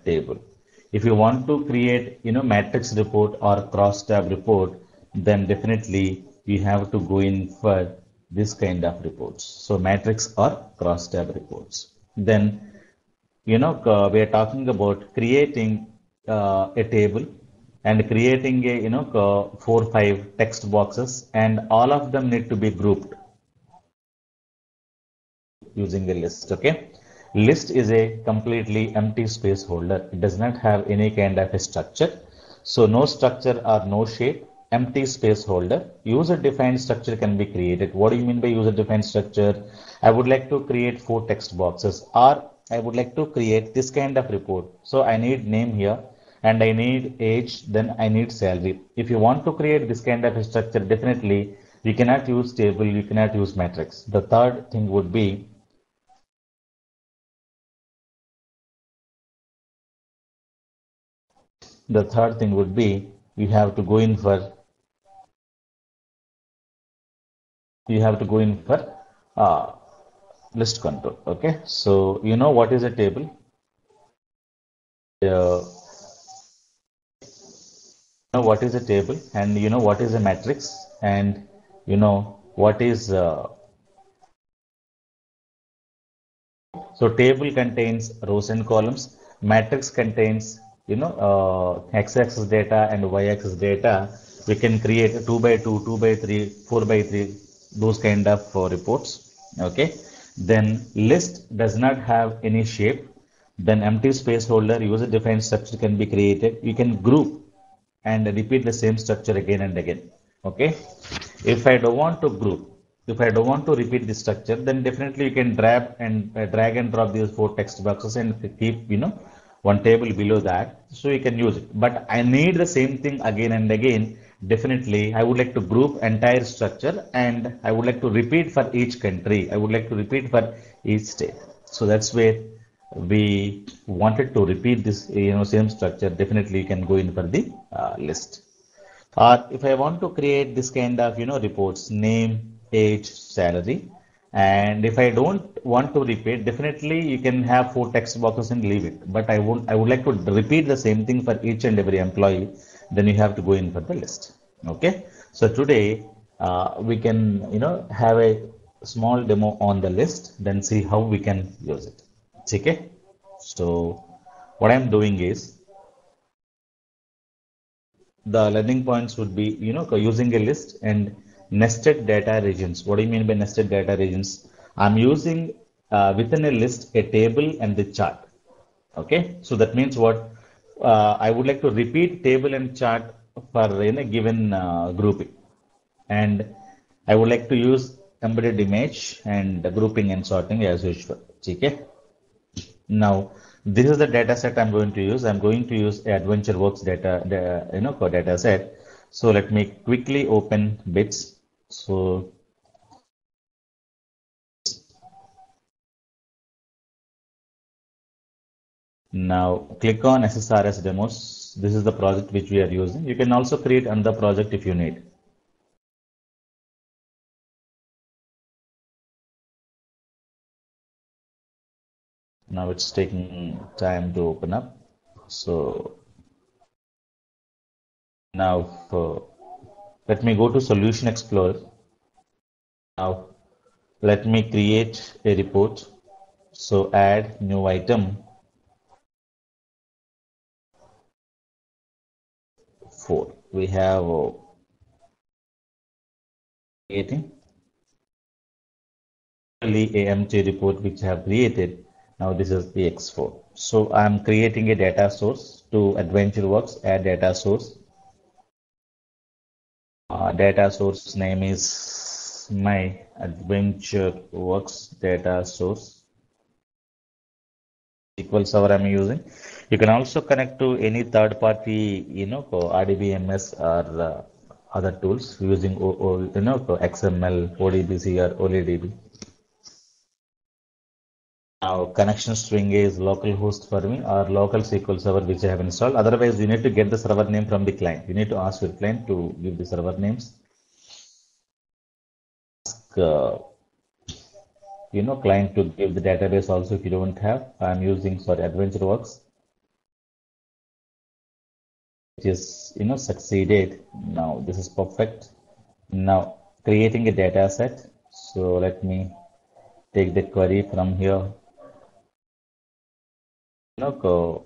table. If you want to create, matrix report or cross tab report, then definitely you have to go in for this kind of reports. So matrix or cross tab reports. Then, we are talking about creating a table and creating a, 4 5 text boxes, and all of them need to be grouped using a list. Okay. List is a completely empty space holder. It does not have any kind of a structure. So no structure or no shape, empty space holder. User defined structure can be created. What do you mean by user defined structure? I would like to create 4 text boxes, or I would like to create this kind of report. So I need name here and I need age, then I need salary. If you want to create this kind of a structure, definitely you cannot use table, you cannot use matrix. The third thing would be the third thing would be you have to go in for uh, list control. Okay, so you know what is a table, uh, what is a table, and you know what is a matrix, and you know what is so table contains rows and columns, matrix contains x-axis data and y-axis data. We can create 2 by 2, 2 by 3, 4 by 3, those kind of reports. Okay, then list does not have any shape, then empty space holder user defined structure can be created. You can group and repeat the same structure again and again. Okay, if I don't want to group, if I don't want to repeat the structure, then definitely you can drag and drop these 4 text boxes and keep, one table below that, so you can use it. But I need the same thing again and again. Definitely, I would like to group entire structure, and I would like to repeat for each country. I would like to repeat for each state. So that's where we wanted to repeat this, same structure. Definitely, you can go in for the list. Or if I want to create this kind of, reports, name, age, salary, and if I don't want to repeat, definitely you can have 4 text boxes and leave it. But I would like to repeat the same thing for each and every employee. Then you have to go in for the list. Okay. So today we can, have a small demo on the list, then see how we can use it. Okay. So what I'm doing is, the learning points would be, using a list and nested data regions. What do you mean by nested data regions? I'm using within a list a table and the chart. Okay, so that means what? I would like to repeat table and chart for in a given grouping, and I would like to use embedded image and grouping and sorting as usual. Okay. Now, this is the data set I'm going to use. I'm going to use AdventureWorks data set. So let me quickly open bits. So now click on SSRS demos. This is the project which we are using. You can also create another project if you need. Now it's taking time to open up. So now let me go to Solution Explorer. Now let me create a report. So add new item 4. We have creating a empty report which I have created. Now this is the X4. So I'm creating a data source to AdventureWorks. Add data source. Data source name is my AdventureWorks data source. SQL Server I'm using. You can also connect to any third-party, RDBMS or other tools using XML, ODBC or OLEDB. Now connection string is localhost for me or local SQL Server which I have installed. Otherwise, you need to get the server name from the client. You need to ask your client to give the server names. Ask, client to give the database also if you don't have. I'm using AdventureWorks. which is, succeeded. Now this is perfect. Now creating a data set. So let me take the query from here. Go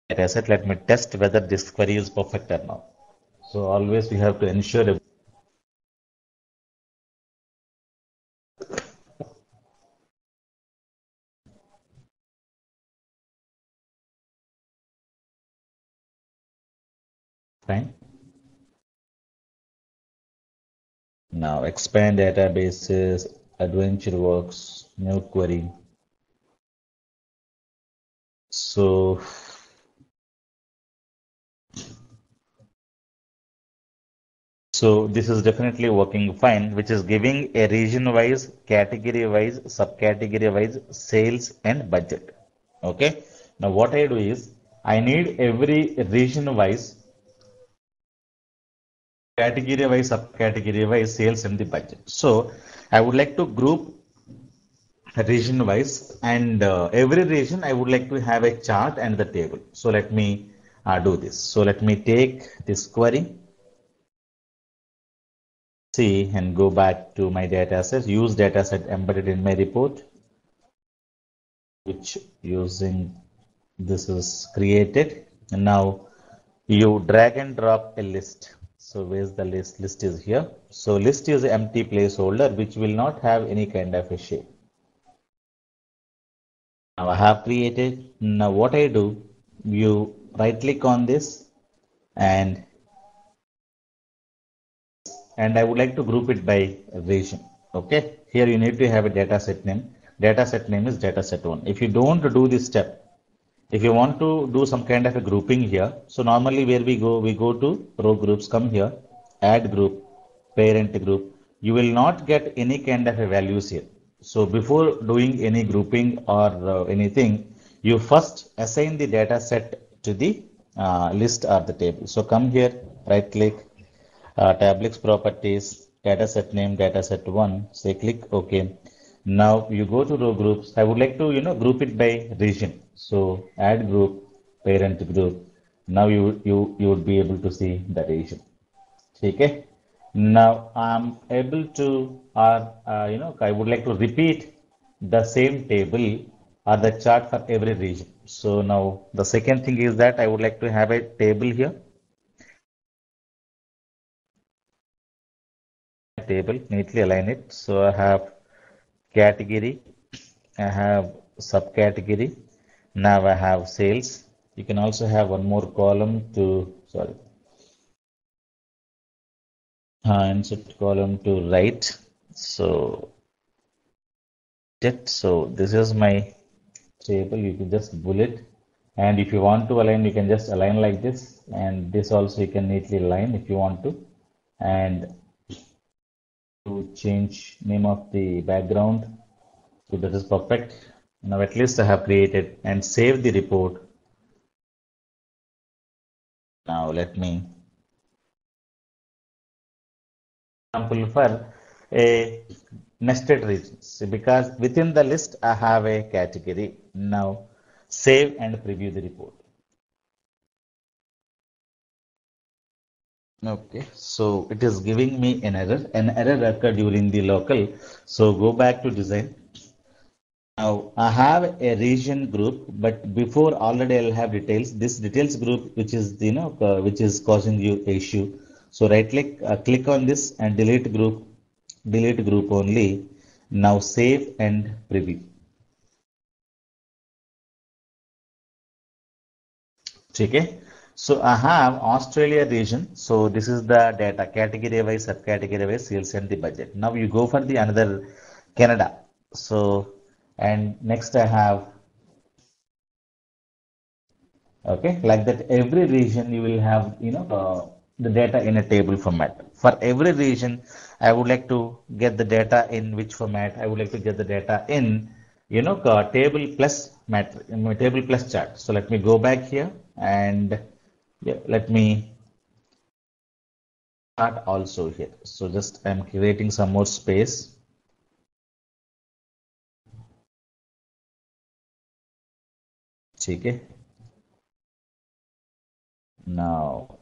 data set. Let me test whether this query is perfect or not. So always we have to ensure fine. Now expand databases, adventure works, new query. So this is definitely working fine, which is giving a region-wise, category-wise, subcategory-wise sales and budget. Okay. Now what I do is I need every region-wise, category-wise, subcategory-wise sales and the budget. So I would like to group region-wise, and every region I would like to have a chart and the table. So let me do this. So let me take this query. See and go back to my data set, use data set embedded in my report, which using this is created. And now you drag and drop a list. So where's the list? List is here. So list is an empty placeholder which will not have any kind of a shape. Now I have created. Now what I do, you right click on this and I would like to group it by region. Okay, here you need to have a data set name. Data set name is data set 1. If you don't do this step, if you want to do some kind of a grouping here, so normally where we go to row groups, come here, add group, parent group. You will not get any kind of a values here. So before doing any grouping or anything, you first assign the data set to the list or the table. So come here, right click, tablets properties, dataset name, dataset 1, say click OK. Now you go to row groups. I would like to, group it by region. So add group, parent group. Now you would be able to see the region. Okay. Now I'm able to, I would like to repeat the same table or the chart for every region. So now the second thing is that I would like to have a table here. Table, neatly align it. So I have category, I have subcategory. Now I have sales. You can also have one more column to, sorry, insert column to right. So this is my table. You can just bullet. And if you want to align, you can just align like this. And this also you can neatly align if you want to. And to change name of the background. So that is perfect. Now at least I have created and saved the report. Now let me example for a nested regions because within the list I have a category. Now save and preview the report. Okay, so it is giving me an error. An error occurred during the local. So go back to design. Now I have a region group, but before already I'll have details. This details group, which is which is causing you issue. So right click, click on this and delete group only. Now save and preview. Okay. So I have Australia region. So this is the data category wise, subcategory wise, sales and the budget. Now you go for the another Canada. So and next I have okay like that every region you will have the data in a table format. For every region, I would like to get the data in which format. I would like to get the data in table plus table plus chart. So let me go back here and yeah, let me start also here. So just I'm creating some more space. Okay. Now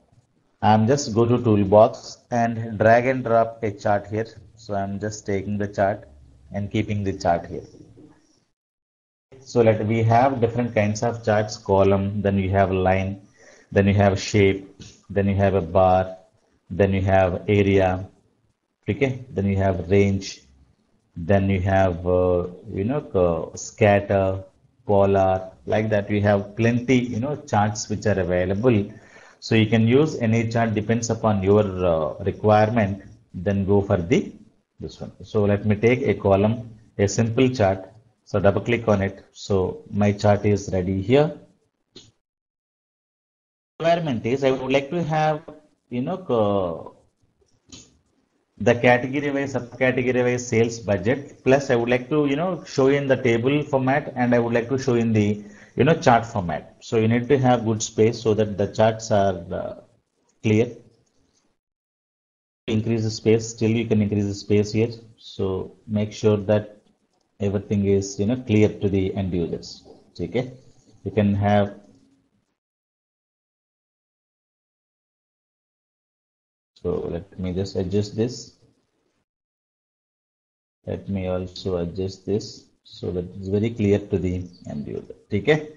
I'm just go to toolbox and drag and drop a chart here. So I'm just taking the chart and keeping the chart here. So let we have different kinds of charts, column, then you have line, then you have shape, then you have a bar, then you have area, okay, then you have range, then you have scatter, polar, like that. We have plenty charts which are available. So you can use any chart, depends upon your requirement, then go for the this one. So let me take a column, a simple chart. So double click on it. So my chart is ready here. Requirement is I would like to have the category wise, subcategory wise sales budget, plus I would like to show in the table format, and I would like to show in the chart format. So you need to have good space so that the charts are clear. Increase the space, still you can increase the space here. So make sure that everything is clear to the end users. Okay, you can have. So let me just adjust this. Let me also adjust this so that it's very clear to the end user. Okay.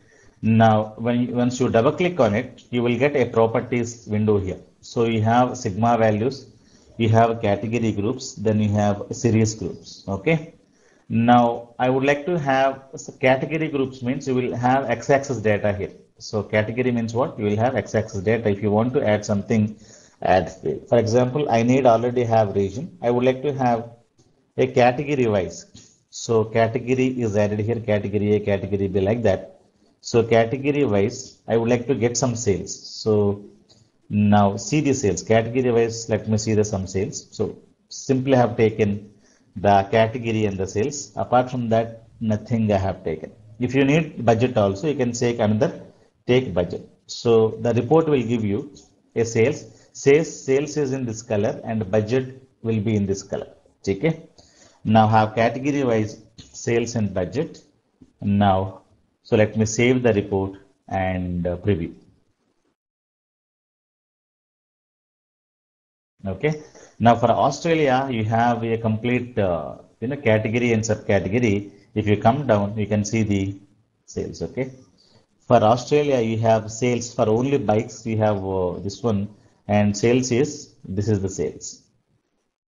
Now, once you double click on it, you will get a properties window here. So you have sigma values, you have category groups, then you have series groups. Okay. Now, I would like to have category groups means you will have x-axis data here. So category means what? You will have x-axis data. If you want to add something, add field. For example, I need already have region. I would like to have a category wise. So category is added here, category A, category B, like that. So category wise, I would like to get some sales. So now see the sales. Category wise, let me see the some sales. So simply have taken the category and the sales. Apart from that, nothing I have taken. If you need budget also, you can take another, take budget. So the report will give you a sales. Says sales is in this color and budget will be in this color. Okay. Now have category wise sales and budget. Now, so let me save the report and preview. Okay. Now for Australia, you have a complete category and subcategory. If you come down, you can see the sales. Okay. For Australia, you have sales for only bikes. You have this one, and sales is this is the sales.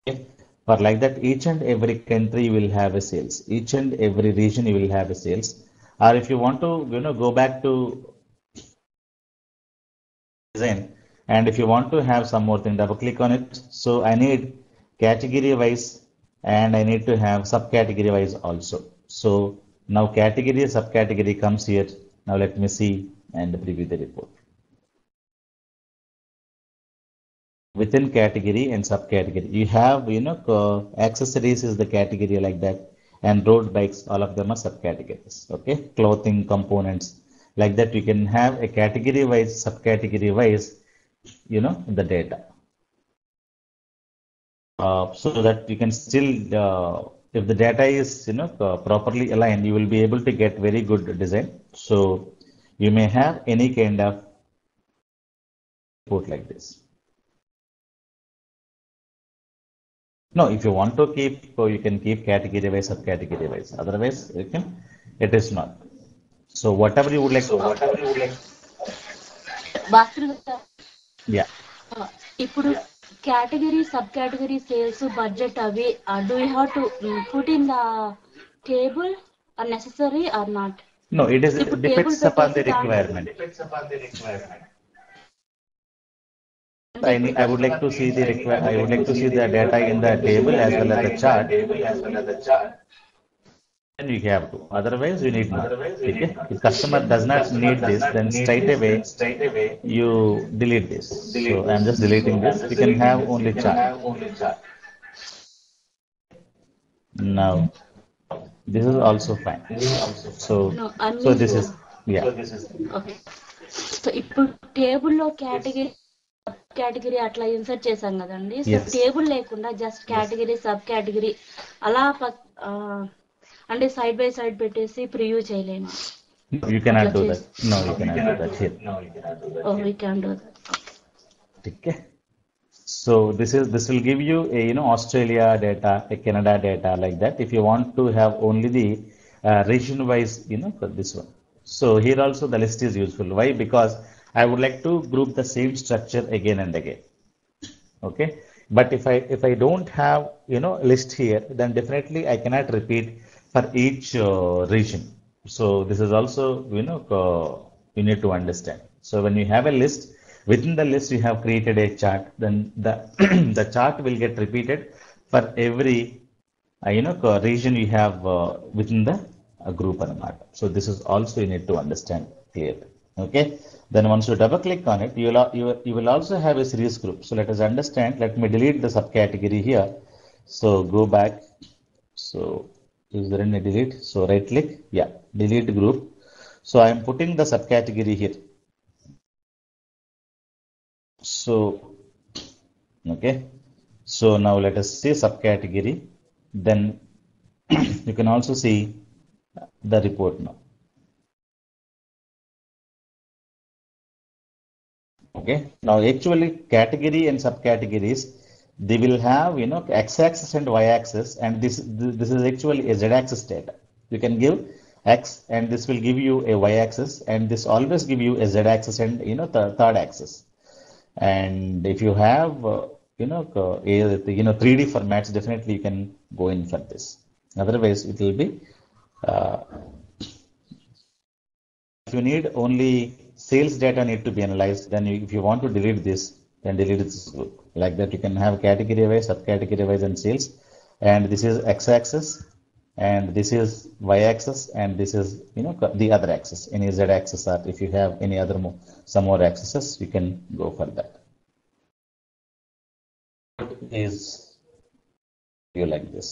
Okay. For like that, each and every country will have a sales. Each and every region you will have a sales. Or if you want to, go back to design, and if you want to have some more thing, double click on it. So I need category wise, and I need to have subcategory wise also. So now category, subcategory comes here. Now let me see and preview the report. Within category and subcategory, you have accessories is the category, like that, and road bikes, all of them are subcategories. Okay, clothing components, like that. You can have a category wise, subcategory wise, the data, so that you can still if the data is properly aligned, you will be able to get very good design. So you may have any kind of report like this. No, if you want to keep, you can keep category wise, subcategory wise. Otherwise, it is not. So whatever you would like. Yeah. ఇప్పుడు category, subcategory, sales, budget, avi, do you have to put in the table are necessary or not? No, it is depends upon the requirement. I would like to see the I would like to see the data in the table as well as the chart. Then you have to. Otherwise, you need not. Okay? If customer does not need this, then straight away you delete this. So I'm just deleting this. You can have only chart. Now this is also fine. So No, so this is okay. So ఇప్పుడు టేబుల్లో category అట్లా insert చేసాం కదండి. So table లేకుండా just category, sub category అలా అంటే side by side పెట్టేసి preview చేయలేము. No, you cannot అట్లా do that. చేసి No, you cannot do that here. Oh we can do that. Okay. So this will give you a Australia data, a Canada data like that. If you want to have only the region wise for this one. So here also the list is useful. Why? Because I would like to group the same structure again and again. Okay. But if I don't have list here, then definitely I cannot repeat for each region. So this is also you need to understand. So when you have a list, within the list you have created a chart, then the the chart will get repeated for every region you have within the group anamata. So this is also you need to understand clearly. Okay. Then once you double click on it, you will also have a series group. So let us understand. Let me delete the subcategory here. So go back. So is there any delete? So right click. Yeah, delete group. So I am putting the subcategory here. So okay. So now let us see subcategory. Then you can also see the report now. Okay. Now actually category and subcategories, they will have x-axis and y-axis, and this is actually a z-axis data. You can give x and this will give you a y-axis, and this always give you a z-axis and third axis. And if you have 3D formats, definitely you can go in for this. Otherwise it will be if you need only sales data need to be analyzed, then if you want to delete this, then delete this group. Like that you can have category wise, subcategory wise and sales. And this is x-axis, and this is y-axis, and this is the other axis, any z-axis, or if you have any other some more axes, you can go for that. Is you like this.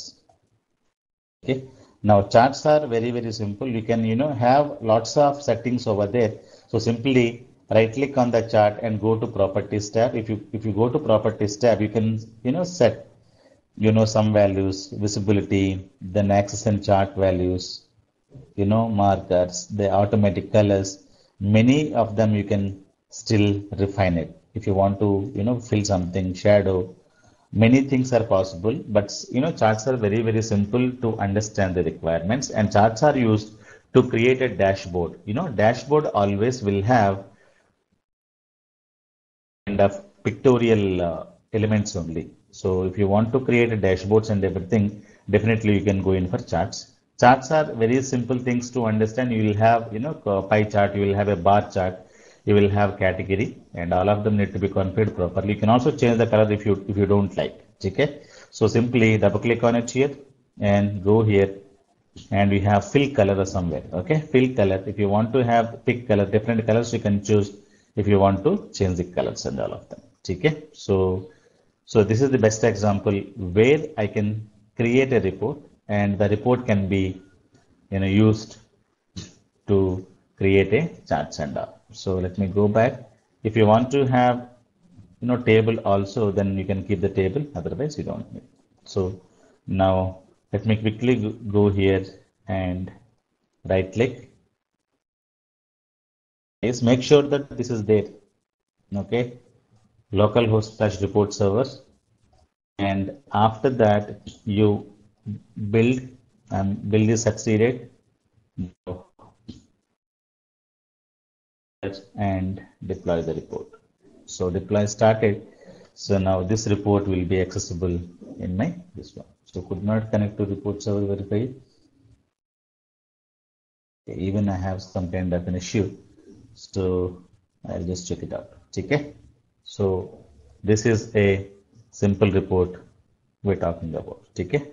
Okay. Now charts are very, very simple. You can have lots of settings over there. So simply right click on the chart and go to properties tab. If you go to properties tab, you can set some values, visibility, then axis and chart values, markers, the automatic colors. Many of them you can still refine it. If you want to fill something, shadow, many things are possible, but charts are very, very simple to understand the requirements, and charts are used to create a dashboard. Dashboard always will have kind of pictorial elements only. So if you want to create a dashboards and everything, definitely you can go in for charts. Charts are very simple things to understand. You will have pie chart, you will have a bar chart, you will have category, and all of them need to be configured properly. You can also change the color if you don't like. Okay. So simply double click on it here and go here, and we have fill color somewhere. Okay. Fill color. If you want to have pick color, different colors you can choose if you want to change the colors and all of them. Okay. So this is the best example where I can create a report, and the report can be used to create a charts and all. So let me go back. If you want to have table also, then you can keep the table, otherwise you don't need. So now let me quickly go here and right click. Yes, make sure that this is there. Okay, localhost/report server, and after that you build is succeeded and deploy the report. So deploy started. So now this report will be accessible in my this one. So could not connect to report server verify. Okay, even I have some kind of an issue. So I'll just check it out. Okay. So this is a simple report we're talking about. Okay.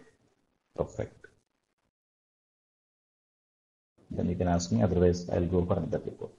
Perfect. Then you can ask me, otherwise I'll go for another report.